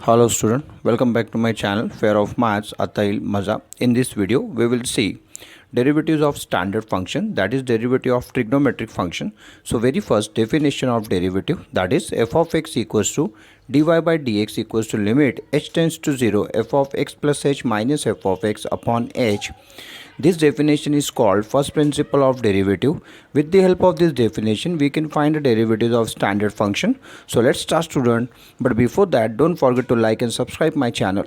Hello student, welcome back to my channel Fair of Maths Atail Maza. In this video we will see derivatives of standard function, that is derivative of trigonometric function. So very first definition of derivative, that is f of x equals to dy by dx equals to limit h tends to 0 f of x plus h minus f of x upon h. This definition is called first principle of derivative. With the help of this definition, we can find the derivatives of standard function. So let's start student. But before that, don't forget to like and subscribe my channel.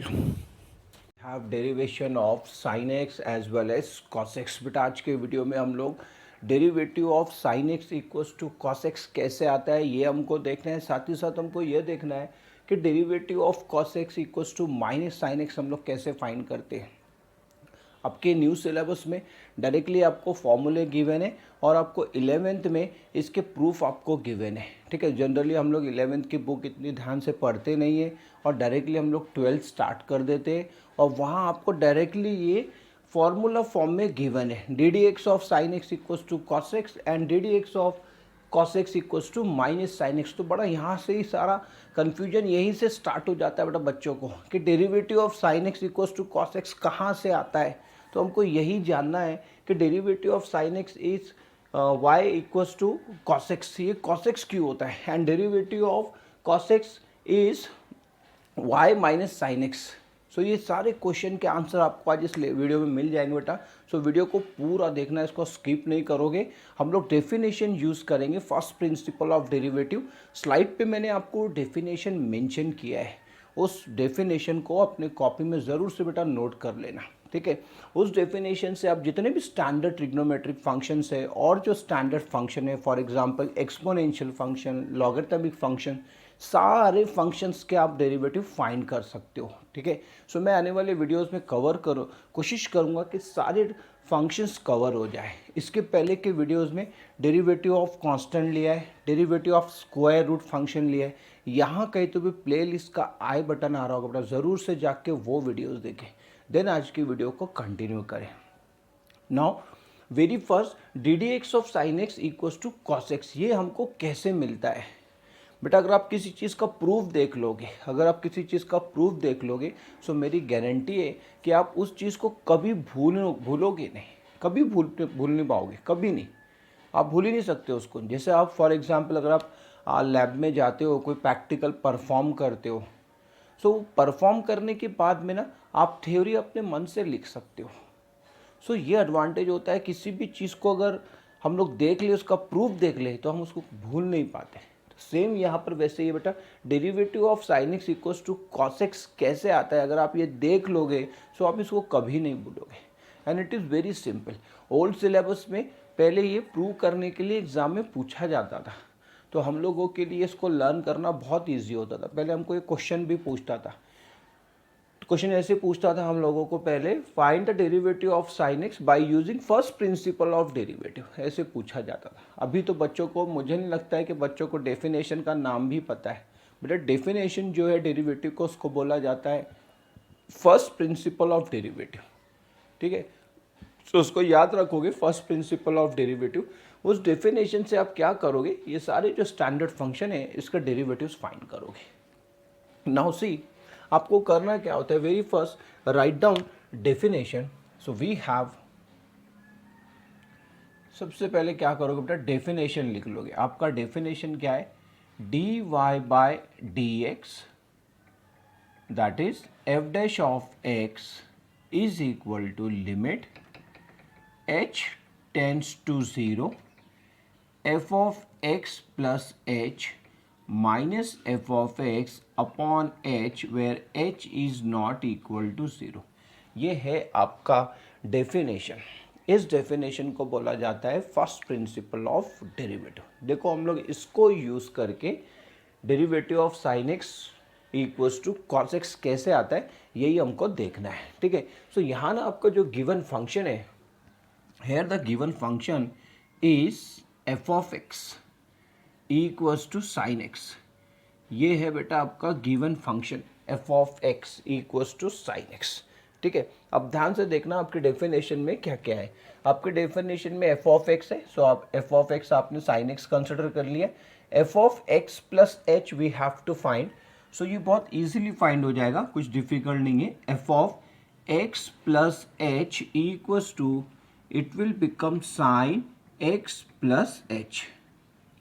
Have derivation of sin x as well as cos x. But आज के video में हम लोग derivative of sin x equals to cos x कैसे आता है ये हमको देखना है. साथ ही साथ हमको ये देखना है कि derivative of cos x equals to minus sin x हम लोग कैसे फाइंड करते हैं. आपके न्यू सिलेबस में डायरेक्टली आपको फॉर्मूले गिवन है और आपको 11th में इसके प्रूफ आपको गिवन है. ठीक है, जनरली हम लोग 11th की बुक इतनी ध्यान से पढ़ते नहीं है और डायरेक्टली हम लोग 12th स्टार्ट कर देते हैं और वहाँ आपको डायरेक्टली ये फॉर्मूला फॉर्म में गिवन है. D d x of sine x equals to cos x and d d x of cos x equals to minus sine x. तो बड़ा यहाँ से ही सारा कन्फ्यूजन यहीं से स्टार्ट हो जाता है बेटा बच्चों को कि derivative of sine x equals to cos x कहाँ से आता है. तो हमको यही जानना है कि derivative of sine x is y equals to cos x. ये कॉस एक्स क्यों होता है and derivative of cos x is y minus sine x. So ये सारे क्वेश्चन के आंसर आपको आज इस वीडियो में मिल जाएंगे बेटा. सो वीडियो को पूरा देखना, इसको स्किप नहीं करोगे. हम लोग डेफिनेशन यूज़ करेंगे first principle of derivative. Slide पे मैंने आपको डेफिनेशन मेंशन किया है, उस डेफिनेशन को अपने कॉपी में ज़रूर से बेटा नोट कर लेना. ठीक है, उस डेफिनेशन से आप जितने भी स्टैंडर्ड ट्रिग्नोमेट्रिक फंक्शंस है और जो स्टैंडर्ड फंक्शन है, for example exponential function, logarithmic function, सारे फंक्शंस के आप डेरिवेटिव फाइंड कर सकते हो. ठीक है, सो मैं आने वाले वीडियोस में कोशिश करूंगा कि सारे फंक्शंस कवर हो जाए. इसके पहले के वीडियोस में डेरिवेटिव ऑफ कांस्टेंट लिया है, derivative of square root function लिया है. यहाँ कहीं तो भी प्लेलिस्ट का आई बटन आ रहा होगा बेटा, ज़रूर से जाके वो वीडियोज़ देखें. देन आज की वीडियो को कंटिन्यू करें. Now very first d d x of sine x equals to cos x. ये हमको कैसे मिलता है बेटा? अगर आप किसी चीज़ का प्रूफ देख लोगे, सो मेरी गारंटी है कि आप उस चीज़ को कभी भूलोगे नहीं, कभी भूल नहीं पाओगे, कभी नहीं. आप भूल ही नहीं सकते उसको. जैसे आप फॉर एग्जांपल अगर आप लैब में जाते हो, कोई प्रैक्टिकल परफॉर्म करते हो, सो परफॉर्म करने के बाद में ना आप थ्योरी अपने मन से लिख सकते हो. सो ये एडवांटेज होता है. किसी भी चीज़ को अगर हम लोग देख ले, उसका प्रूफ देख ले, तो हम उसको भूल नहीं पाते. तो सेम यहाँ पर वैसे ही बेटा derivative of sine x equals to cos x कैसे आता है, अगर आप ये देख लोगे सो आप इसको कभी नहीं भूलोगे. And it is very simple. Old syllabus में पहले ये प्रूव करने के लिए एग्ज़ाम में पूछा जाता था, तो हम लोगों के लिए इसको लर्न करना बहुत ईजी होता था. पहले हमको एक क्वेश्चन भी पूछता था. क्वेश्चन ऐसे पूछता था हम लोगों को, पहले find the derivative of sine x by using first principle of derivative, ऐसे पूछा जाता था. अभी तो बच्चों को, मुझे नहीं लगता है कि बच्चों को डेफिनेशन का नाम भी पता है. बेटा डेफिनेशन जो है डेरिवेटिव को, उसको बोला जाता है फर्स्ट प्रिंसिपल ऑफ डेरिवेटिव. ठीक है, तो उसको याद रखोगे, फर्स्ट प्रिंसिपल ऑफ डेरिवेटिव. उस डेफिनेशन से आप क्या करोगे, ये सारे जो स्टैंडर्ड फंक्शन है इसका डेरिवेटिव्स फाइंड करोगे. नाउ सी, आपको करना क्या होता है, very first write down definition. So we have, सबसे पहले क्या करोगे बेटा, डेफिनेशन लिख लोगे. आपका डेफिनेशन क्या है, d y by d x that is f dash of x is equal to limit h tends to 0 f of x plus h minus f of x upon h where h is not equal to 0. ये है आपका definition. इस definition को बोला जाता है first principle of derivative. देखो हम लोग इसको यूज़ करके derivative of sine x equals to cos x कैसे आता है, यही हमको देखना है. ठीक है, सो यहाँ ना आपका जो गिवन फंक्शन है, here the given function is f of x equals to sin x. ये है बेटा आपका given function f of x equals to sin x. ठीक है, अब ध्यान से देखना आपके डेफिनेशन में क्या क्या है. आपके डेफिनेशन में f of x है, सो आप f of x आपने sin x कंसिडर कर लिया. f of x plus h we have to find. सो ये बहुत इजीली फाइंड हो जाएगा, कुछ डिफिकल्ट नहीं है। F of x plus h equals to, it will become sine x plus h.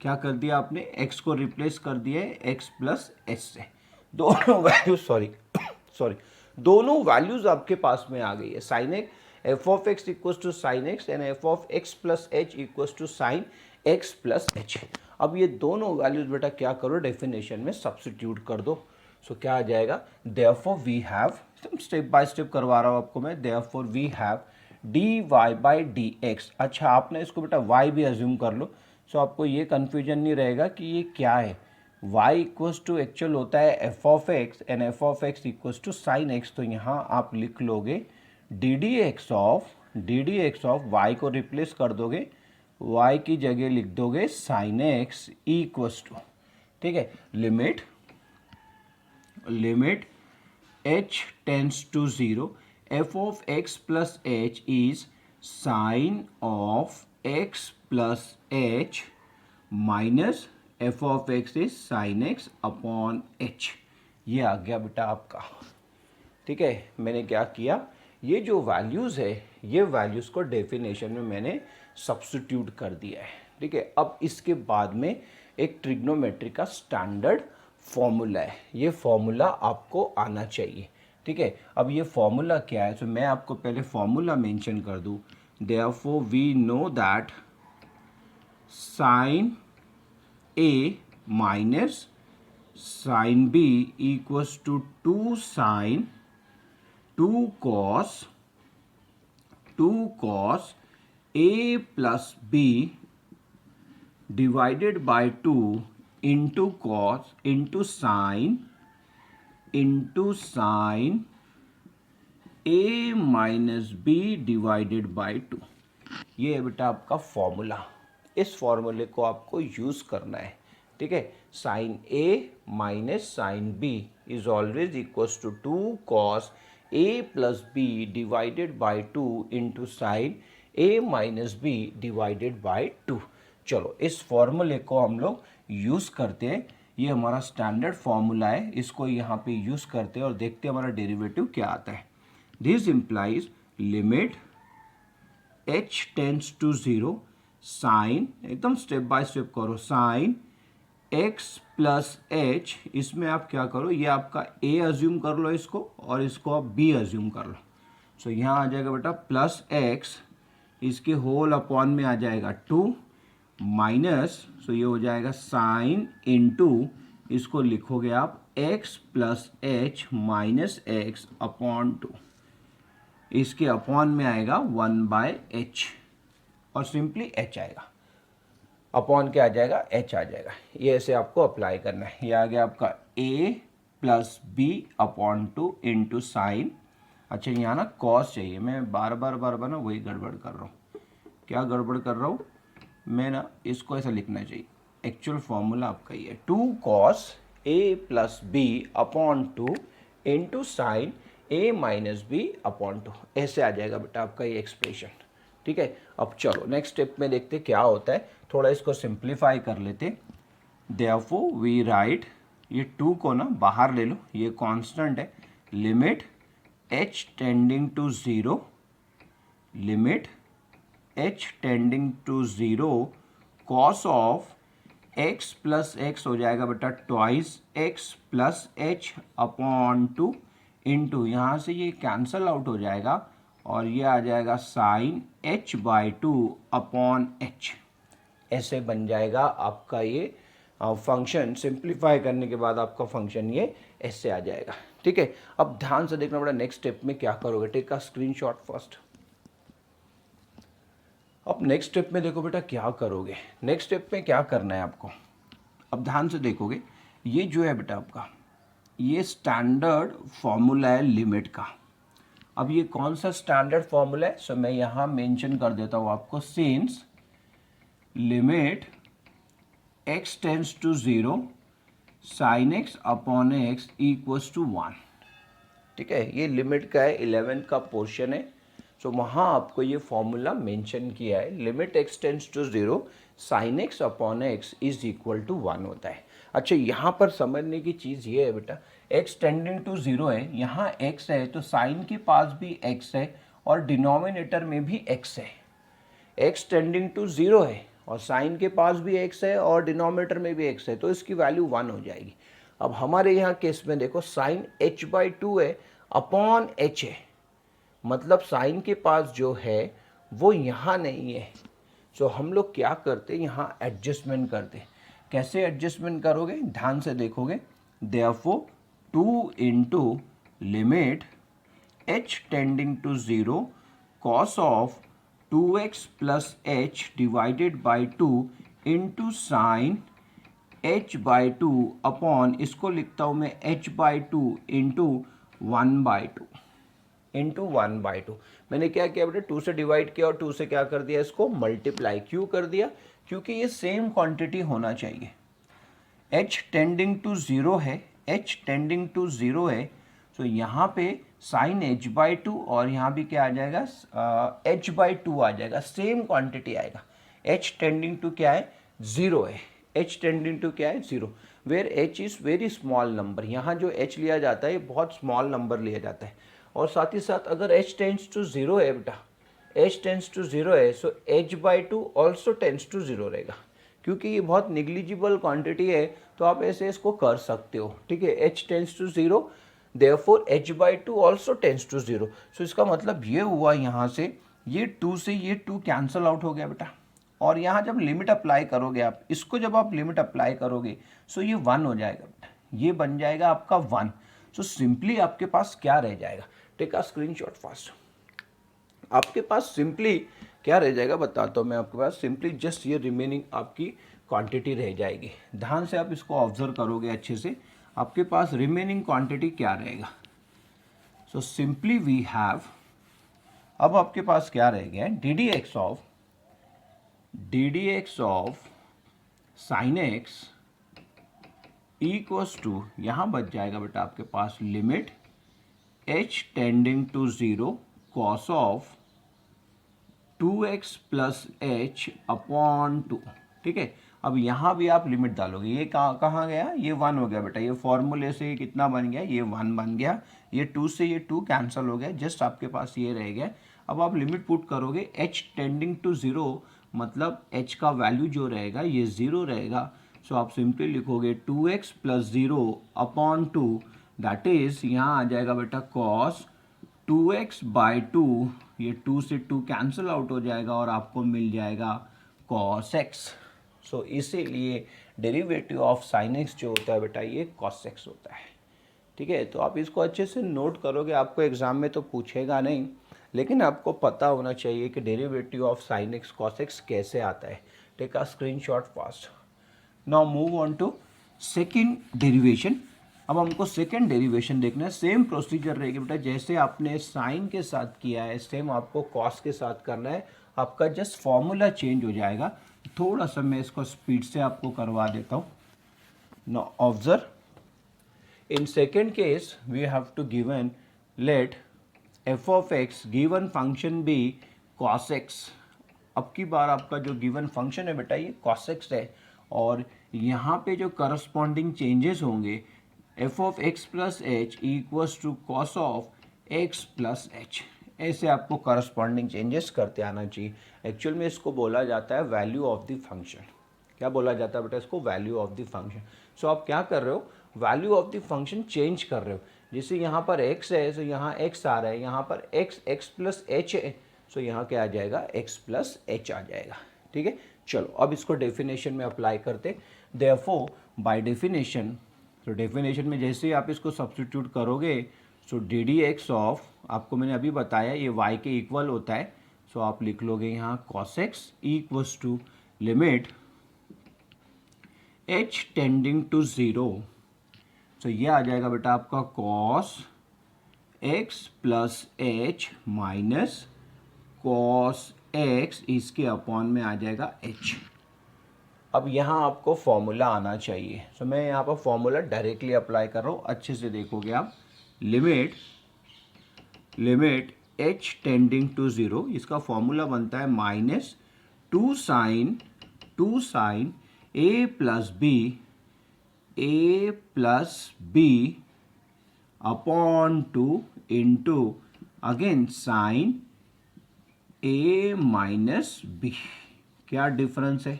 क्या कर दिया आपने, एक्स को रिप्लेस कर दिया है एक्स प्लस एच से। दोनों वैल्यूज सॉरी दोनों वैल्यूज आपके पास में आ गई है। Sine x, f of x equals to sine x and f of x plus h equals to sine x plus h. अब ये दोनों वैल्यूज बेटा क्या करो, डेफिनेशन में सब्स्टिट्यूट कर दो। सो क्या आ जाएगा, therefore we have, step by step करवा रहा हूँ आपको मैं, therefore we have d y by d x. अच्छा आपने इसको बेटा वाई भी अज्यूम कर लो, सो आपको ये कन्फ्यूजन नहीं रहेगा कि ये क्या है। y इक्वल्स टू एक्चुअल होता है f of x and f of x equals to sine x. तो यहाँ आप लिख लोगे d d x of y को रिप्लेस कर दोगे, y की जगह लिख दोगे साइन एक्स इक्वल्स टू, ठीक है, limit h tends to 0, f of x plus h is sine of x plus h minus f of x is sine x upon h. ये आ गया बेटा आपका, ठीक है। मैंने क्या किया, ये जो वैल्यूज़ है ये वैल्यूज़ को डेफिनेशन में मैंने सब्स्टिट्यूट कर दिया है, ठीक है। अब इसके बाद में एक ट्रिग्नोमेट्री का स्टैंडर्ड फॉर्मूला है, ये फॉर्मूला आपको आना चाहिए, ठीक है। अब ये फॉर्मूला क्या है, तो मैं आपको पहले फॉर्मूला मेंशन कर दूँ। Therefore we know that sine A minus sine B equals to 2 sine 2 cos A plus B divided by 2 into cos into sine A minus B divided by 2। ये है बेटा आपका फॉर्मूला। इस फॉर्मूले को आपको यूज़ करना है, ठीक है। Sine A minus sine B is always equals to 2 cos A plus B divided by 2 into sine A minus B divided by 2। चलो इस फॉर्मूले को हम लोग यूज़ करते हैं, ये हमारा स्टैंडर्ड फॉर्मूला है, इसको यहाँ पे यूज़ करते हैं और देखते हैं हमारा डेरिवेटिव क्या आता है। This implies limit h tends to 0, sine, एकदम स्टेप बाय स्टेप करो, साइन x प्लस एच, इसमें आप क्या करो, ये आपका a अज्यूम कर लो इसको और इसको आप b अज्यूम कर लो। सो यहाँ आ जाएगा बेटा प्लस x, इसके होल अपॉन में आ जाएगा 2 माइनस, सो ये हो जाएगा साइन इंटू, इसको लिखोगे आप x plus h minus x upon 2, इसके अपॉन में आएगा 1/h और सिंपली h आएगा, अपॉन क्या आ जाएगा, h आ जाएगा। ये ऐसे आपको अप्लाई करना है। ये आ गया आपका a plus B upon 2 into sine, अच्छा यहाँ ना कॉस चाहिए, मैं बार बार ना वही गड़बड़ कर रहा हूँ। क्या गड़बड़ कर रहा हूँ मैं ना, इसको ऐसा लिखना चाहिए, एक्चुअल फॉर्मूला आपका ये 2 cos a plus B upon 2 into sine a minus B upon 2, ऐसे आ जाएगा बेटा आपका ये एक्सप्रेशन, ठीक है। अब चलो नेक्स्ट स्टेप में देखते क्या होता है, थोड़ा इसको सिंप्लीफाई कर लेते। देयरफॉर वी राइट, ये 2 को ना बाहर ले लो, ये कांस्टेंट है, limit h tending to 0, limit h tending to 0 cos of x plus x हो जाएगा बेटा twice x plus h upon 2 into, यहाँ से ये कैंसल आउट हो जाएगा और ये आ जाएगा sine h by 2 upon h, ऐसे बन जाएगा आपका ये फंक्शन। सिंप्लीफाई करने के बाद आपका फंक्शन ये ऐसे आ जाएगा, ठीक है। अब ध्यान से देखना पड़ा नेक्स्ट स्टेप में क्या करोगे, टेक अ स्क्रीनशॉट फर्स्ट। अब नेक्स्ट स्टेप में देखो बेटा क्या करोगे, नेक्स्ट स्टेप में क्या करना है आपको, अब ध्यान से देखोगे, ये जो है बेटा आपका ये स्टैंडर्ड फॉर्मूला है लिमिट का। अब ये कौन सा स्टैंडर्ड फॉर्मूला है, सो मैं यहाँ मेंशन कर देता हूँ आपको, since limit x tends to 0 sine x upon x equals to 1, ठीक है। ये लिमिट का है, 11 का पोर्शन है, सो वहाँ आपको ये फॉर्मूला मेंशन किया है, limit x tends to 0 sine x upon x is equal to 1 होता है। अच्छा, यहाँ पर समझने की चीज़ ये है बेटा, x टेंडिंग टू 0 है, यहाँ x है तो साइन के पास भी x है और डिनोमिनेटर में भी x है। x टेंडिंग टू 0 है और साइन के पास भी x है और डिनोमिनेटर में भी x है, तो इसकी वैल्यू 1 हो जाएगी। अब हमारे यहाँ केस में देखो, साइन h/2 है अपॉन h है, मतलब साइन के पास जो है वो यहाँ नहीं है। सो हम लोग क्या करते, यहाँ एडजस्टमेंट करते। कैसे एडजस्टमेंट करोगे, ध्यान से देखोगे। Therefore 2 into limit h tending to 0 cos of 2x plus h divided by 2 into sine h/2 upon, इसको लिखता हूँ मैं h/2 इंटू 1/2 इंटू 1/2। मैंने क्या किया बेटा, 2 से डिवाइड किया और 2 से क्या कर दिया, इसको मल्टीप्लाई। क्यों कर दिया, क्योंकि ये सेम क्वांटिटी होना चाहिए। h टेंडिंग टू 0 है, h टेंडिंग टू 0 है, तो यहाँ पे साइन h/2 और यहाँ भी क्या आ जाएगा, h/2 आ जाएगा, सेम क्वांटिटी आएगा। h टेंडिंग टू क्या है, 0 है, h टेंडिंग टू क्या है, 0, where h is very small number. यहाँ जो h लिया जाता है ये बहुत स्मॉल नंबर लिया जाता है। और साथ ही साथ अगर h टेंड्स टू 0 है बेटा, h टेंड्स टू 0 है, सो h/2 ऑल्सो टेंड्स टू 0 रहेगा। क्योंकि ये बहुत निग्लिजिबल क्वांटिटी है तो आप ऐसे इसको कर सकते हो, ठीक है। h tends to 0, therefore h/2 also tends to 0। So इसका मतलब ये हुआ, यहाँ से ये 2 से ये 2 कैंसल आउट हो गया बेटा। और यहाँ जब लिमिट अप्लाई करोगे आप, इसको जब आप लिमिट अप्लाई करोगे सो ये 1 हो जाएगा बेटा, ये बन जाएगा आपका 1। सो सिंपली आपके पास क्या रह जाएगा, टेक अ स्क्रीनशॉट फास्ट। आपके पास सिंपली क्या रह जाएगा बताता हूँ मैं आपके पास, सिंपली जस्ट ये रिमेनिंग आपकी क्वांटिटी रह जाएगी। ध्यान से आप इसको ऑब्जर्व करोगे अच्छे से, आपके पास रिमेनिंग क्वांटिटी क्या रहेगा। सो सिंपली वी हैव, अब आपके पास क्या रह गया, d d x of sine x equals to, यहाँ बच जाएगा बेटा आपके पास limit h tending to 0 cos of 2x plus h upon 2, ठीक है। अब यहाँ भी आप लिमिट डालोगे, ये कहाँ गया, ये 1 हो गया बेटा, ये फॉर्मूले से ये कितना बन गया, ये 1 बन गया, ये 2 से ये 2 कैंसिल हो गया, जस्ट आपके पास ये रह गया। अब आप लिमिट पुट करोगे h टेंडिंग टू 0, मतलब h का वैल्यू जो रहेगा ये 0 रहेगा। सो आप सिंपली लिखोगे 2x plus 0 upon 2, that is यहाँ आ जाएगा बेटा कॉस 2x/2, ये 2 से 2 कैंसिल आउट हो जाएगा और आपको मिल जाएगा cos x। सो इसीलिए डेरिवेटिव ऑफ साइन x जो होता है बेटा ये cos x होता है, ठीक है। तो आप इसको अच्छे से नोट करोगे, आपको एग्जाम में तो पूछेगा नहीं, लेकिन आपको पता होना चाहिए कि derivative of sine x cos x कैसे आता है। Take a screenshot fast. Now move on to second derivation. अब हमको सेकेंड डेरिवेशन देखना है, सेम प्रोसीजर रहेगी बेटा, जैसे आपने साइन के साथ किया है सेम आपको कॉस के साथ करना है। आपका जस्ट फॉर्मूला चेंज हो जाएगा। थोड़ा सा मैं इसको स्पीड से आपको करवा देता हूँ। Now observe, in second case we have to given let f of x given function be cos x। अब की बार आपका जो गिवन फंक्शन है बेटा ये cos x है, और यहाँ पे जो करस्पॉन्डिंग चेंजेस होंगे f of x plus h equals to cos of x plus h, ऐसे आपको करस्पॉन्डिंग चेंजेस करते आना चाहिए। एक्चुअल में इसको बोला जाता है वैल्यू ऑफ द फंक्शन। क्या बोला जाता है बेटा इसको, वैल्यू ऑफ द फंक्शन। सो आप क्या कर रहे हो, value of the function change कर रहे हो। जैसे यहाँ पर x है तो यहाँ x आ रहा है, यहाँ पर x प्लस एच है, सो यहाँ क्या आ जाएगा, x प्लस एच आ जाएगा, ठीक है। चलो अब इसको डेफिनेशन में अप्लाई करते। देयरफॉर बाय डेफिनेशन, तो डेफिनेशन में जैसे ही आप इसको सब्स्टिट्यूट करोगे, सो डी डी एक्स ऑफ, आपको मैंने अभी बताया ये y के इक्वल होता है, सो आप लिख लोगे यहाँ cos x equals to limit h tending to 0। So ये आ जाएगा बेटा आपका cos x plus h minus cos x, इसके अपॉन में आ जाएगा h। अब यहाँ आपको फॉर्मूला आना चाहिए, सो मैं यहाँ पर फॉर्मूला डायरेक्टली अप्लाई कर रहा हूँ। अच्छे से देखोगे आप, लिमिट h टेंडिंग टू 0, इसका फॉर्मूला बनता है minus two sine a plus B upon two into again sine a minus b. क्या डिफरेंस है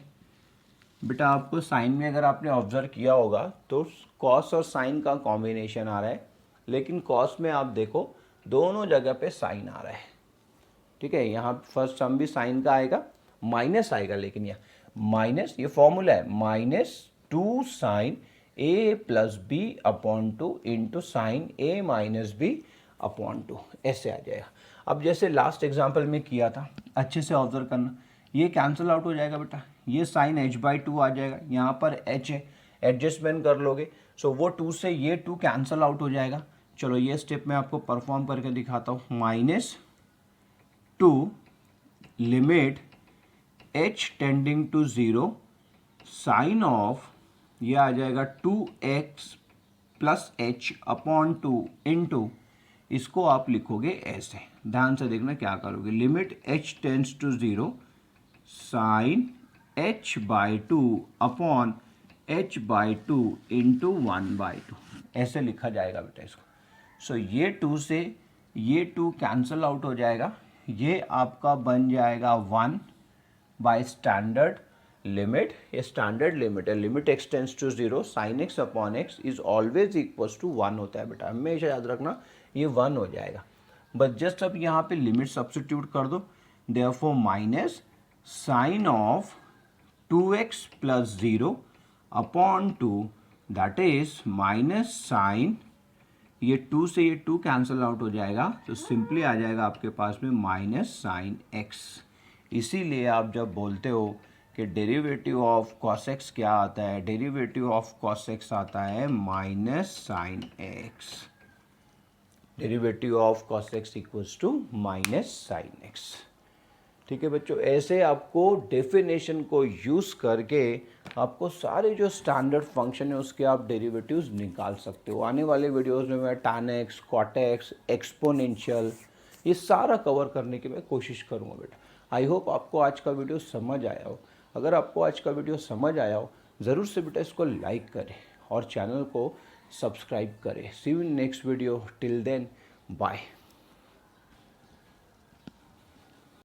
बेटा? आपको साइन में अगर आपने ऑब्जर्व किया होगा तो कॉस और साइन का कॉम्बिनेशन आ रहा है, लेकिन कॉस में आप देखो दोनों जगह पे साइन आ रहा है। ठीक है, यहाँ फर्स्ट टर्म भी साइन का आएगा, माइनस आएगा, लेकिन यहाँ माइनस, ये फॉर्मूला है minus two sine A plus B upon two into sine A minus B upon two, ऐसे आ जाएगा। अब जैसे लास्ट एग्जाम्पल में किया था, अच्छे से ऑब्जर्व करना, ये कैंसिल आउट हो जाएगा बेटा, ये साइन h/2 आ जाएगा, यहाँ पर h है, एडजस्टमेंट कर लोगे, सो वो 2 से ये 2 कैंसिल आउट हो जाएगा। चलो ये स्टेप मैं आपको परफॉर्म करके दिखाता हूँ। Minus two limit h tending to 0 sine of, ये आ जाएगा 2x plus h upon 2 into, इसको आप लिखोगे ऐसे, ध्यान से देखना क्या करोगे, limit h tends to 0 sine h/2 upon h/2 into 1/2, ऐसे लिखा जाएगा बेटा इसको। सो ये 2 से ये 2 कैंसिल आउट हो जाएगा, ये आपका बन जाएगा 1 बाय स्टैंडर्ड लिमिट, ये स्टैंडर्ड लिमिट है, limit x tends to 0 sine x upon x is always equals to 1 होता है बेटा, हमेशा याद रखना ये 1 हो जाएगा। बट जस्ट अब यहाँ पे लिमिट सब्स्टिट्यूट कर दो, therefore minus sine of 2x plus 0 upon 2 that is minus sine, ये 2 से ये 2 कैंसिल आउट हो जाएगा, तो सिंपली आ जाएगा आपके पास में माइनस साइन x। इसीलिए आप जब बोलते हो कि डेरिवेटिव ऑफ cos x क्या आता है, डेरिवेटिव ऑफ cos x आता है minus sine x, derivative of cos x equals to minus sine x। ठीक है बच्चों, ऐसे आपको डेफिनेशन को यूज़ करके आपको सारे जो स्टैंडर्ड फंक्शन है उसके आप डेरिवेटिव्स निकाल सकते हो। आने वाले वीडियोस में मैं tan x, cot x, exponential, ये सारा कवर करने की मैं कोशिश करूँगा बेटा। आई होप आपको आज का वीडियो समझ आया हो। अगर आपको आज का वीडियो समझ आया हो, ज़रूर से बेटा इसको लाइक करें और चैनल को सब्सक्राइब करें। See you in next video, till then bye.